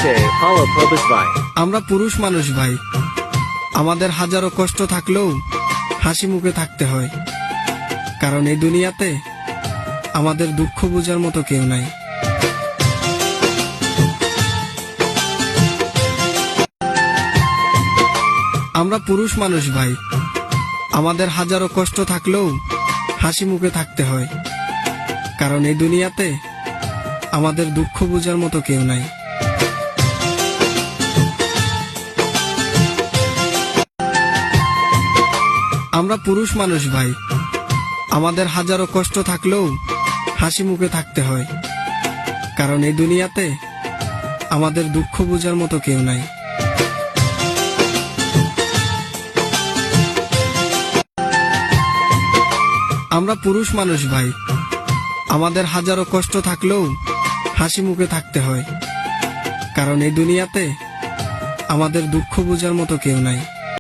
say, Hala Pubis Vai. আমরা পুরুষ মানুষ ভাই, আমাদের হাজারো কষ্ট থাকলেও হাসি মুখে থাকতে হয়, কারণ এই দুনিয়াতে আমাদের দুঃখ বোঝার মতো কেউ নাই। আমরা পুরুষ মানুষ ভাই, আমাদের হাজারো কষ্ট থাকলেও হাসি মুখে থাকতে হয়, কারণ এই দুনিয়াতে আমাদের দুঃখ বোঝার মতো কেউ নাই। আমরা পুরুষ মানুষ ভাই, আমাদের হাজারো কষ্ট থাকলেও হাসি মুখে থাকতে হয়, কারণ এই দুনিয়াতে আমাদের দুঃখ বোঝার মতো কেউ নাই। আমরা পুরুষ মানুষ ভাই, আমাদের হাজারো কষ্ট থাকলেও হাসি মুখে থাকতে হয়, কারণ এই দুনিয়াতে আমাদের দুঃখ বোঝার মতো কেউ নাই।